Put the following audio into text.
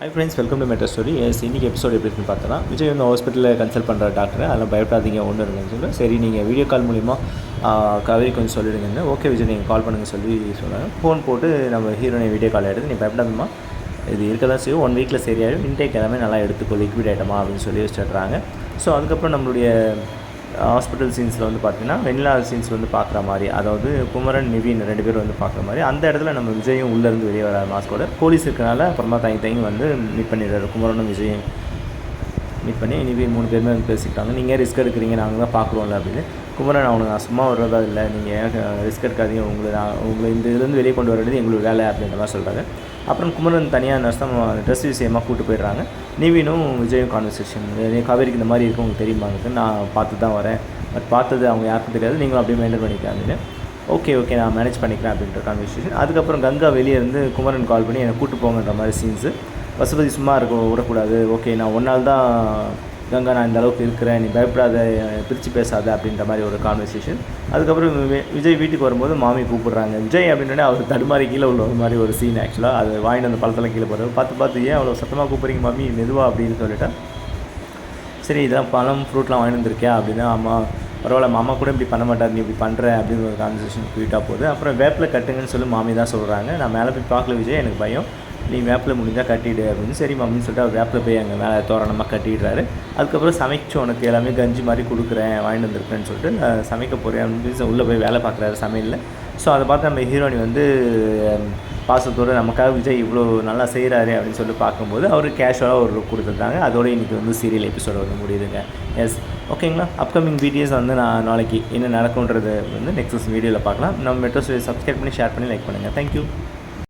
Hi friends, welcome to metro story. இன்றைக்கி episode எப்படி இருக்குன்னு பார்த்தோன்னா, விஜய் வந்து ஹாஸ்பிட்டலில் கன்சல்ட் பண்ணுற டாக்டர், அதெல்லாம் பயப்படாதீங்க ஒன்று இருக்குன்னு சொல்லி, சரி நீங்கள் வீடியோ கால் மூலிமா கவரி கொஞ்சம் சொல்லிடுங்கன்னு. ஓகே விஜய், நீங்கள் கால் பண்ணுங்கள் சொல்லி சொன்னாங்க. ஃபோன் போட்டு நம்ம ஹீரோனை வீடியோ கால் எடுத்து, நீ பயப்படாதம்மா, இது இருக்க தான் செய்யும், 1 வீக்கில் சரியாயிடும், இன்டேக் எல்லாமே நல்லா எடுத்துக்கோ, லிக்விட் ஐட்டமா அப்படின்னு சொல்லி வச்சுட்றாங்க. ஸோ அதுக்கப்புறம் நம்மளுடைய ஹாஸ்பிட்டல் சீன்ஸில் வந்து பார்த்திங்கன்னா வெண்ணிலா சீன்ஸ் வந்து பார்க்குற மாதிரி, அதாவது குமரன் நிவின் 2 பேரும் வந்து பார்க்குற மாதிரி, அந்த இடத்துல நம்ம விஜயும் உள்ளேருந்து வெளியே வர மாஸ்கோட போலீஸ் இருக்கனால அப்புறமா தங்கி வந்து மீட் பண்ணிடுறாரு. குமரனும் விஜயும் மீட் பண்ணி நிவின் 3 பேருமே வந்து பேசிக்கிட்டாங்க. நீங்கள் ரிஸ்க் எடுக்கிறீங்க, நாங்கள் தான் பார்க்குறோம்ல அப்படின்னு. குமரன் அவனுக்கு நான் சும்மா வர்றதா இல்லை, நீங்கள் ரிஸ்க் எடுக்காதீங்க, உங்களை இந்த இதுலேருந்து வெளியே கொண்டு வர்றது எங்களுக்கு வேலை அப்படின்ற மாதிரி சொல்கிறாங்க. அப்புறம் குமரன் தனியாக நர்ஸ் ட்ரெஸ் விஷயமாக கூப்பிட்டு போயிடுறாங்க. நிவினும் விஜயும் கான்வர்சேஷன், காவேரிக்கு இந்த மாதிரி இருக்கும் உங்களுக்கு தெரியுமாங்க, நான் பார்த்து தான் வரேன், பட் பார்த்தது அவங்க யாருக்கும் தெரியாது, நீங்களும் அப்படியே மெயின்டைன் பண்ணிக்காங்க. ஓகே நான் மேனேஜ் பண்ணிக்கிறேன் அப்படின்ற கான்வர்சேஷன். அதுக்கப்புறம் கங்கா வெளியே இருந்து குமரன் கால் பண்ணி என்னை கூப்பிட்டு போங்கன்ற மாதிரி சீன்ஸு. பசுபதி சும்மா இருக்க விடக்கூடாது, ஓகே நான் ஒரு நாள் தான் கங்கா, நான் இந்த அளவுக்கு இருக்கிறேன், நீ பயப்படாத, பிரித்து பேசாத அப்படின்ற மாதிரி ஒரு கான்வர்சேஷன். அதுக்கப்புறம் விஜய் வீட்டுக்கு வரும்போது மாமி கூப்பிட்றாங்க. விஜய் அப்படின்னே அவர் தடுமாறி கீழே உள்ள ஒரு மாதிரி ஒரு சீன். ஆக்சுவலாக அது வாங்கிட்டு அந்த பழத்தெல்லாம் கீழே போடுறது பார்த்து ஏன் அவ்வளோ சத்தமாக கூப்பிட்றீங்க மாமி, மெதுவாக அப்படின்னு சொல்லிட்டேன். சரி இதெல்லாம் பழம் ஃப்ரூட்லாம் வாங்கிட்டு வந்திருக்கியா அப்படின்னா, அம்மா பரவாயில்ல, மாமா கூட இப்படி பண்ண மாட்டார், நீ இப்படி பண்ணுற அப்படின்னு ஒரு கான்வர்சேஷன் போயிட்டா போகுது. அப்புறம் வேப்பில் கட்டுங்கன்னு சொல்லி மாமி தான் சொல்கிறாங்க. நான் மேலே போய் பார்க்கல விஜய், எனக்கு பயம், நீ வேப்பில் முடிஞ்சால் கட்டிவிடு அப்படின்னு. சரி மம்மின்னு சொல்லிட்டு அவர் வேப்பில் போய் அங்கே மேலே தோரணமாக கட்டிடுறாரு. அதுக்கப்புறம் சமைச்சு உனக்கு எல்லாமே கஞ்சி மாதிரி கொடுக்குறேன், வாங்கிட்டு வந்திருக்கேன்னு சொல்லிட்டு சமைக்க போகிறேன் அப்படின்னு உள்ளே போய் வேலை பார்க்குறாரு சமையலில். ஸோ அதை பார்த்து நம்ம ஹீரோனி வந்து பாசத்தோடு நமக்காக விஜய் இவ்வளோ நல்லா செய்கிறாரு அப்படின்னு சொல்லி பார்க்கும்போது அவருக்கு கேஷுவலாக ஒரு லுக் கொடுத்துருந்தாங்க. அதோடு இன்றைக்கி வந்து சீரியல் எபிசோட வந்து முடியுதுங்க. எஸ் ஓகேங்களா. அப்கமிங் வீடியோஸ் வந்து நான் நாளைக்கு என்ன நடக்குன்றது வந்து நெக்ஸ்ட் வீடியோவில் பார்க்கலாம். நம்ம மெட்ரோ ஸ்டோரி சப்ஸ்கிரைப் பண்ணி ஷேர் பண்ணி லைக் பண்ணுங்கள். தேங்க்யூ.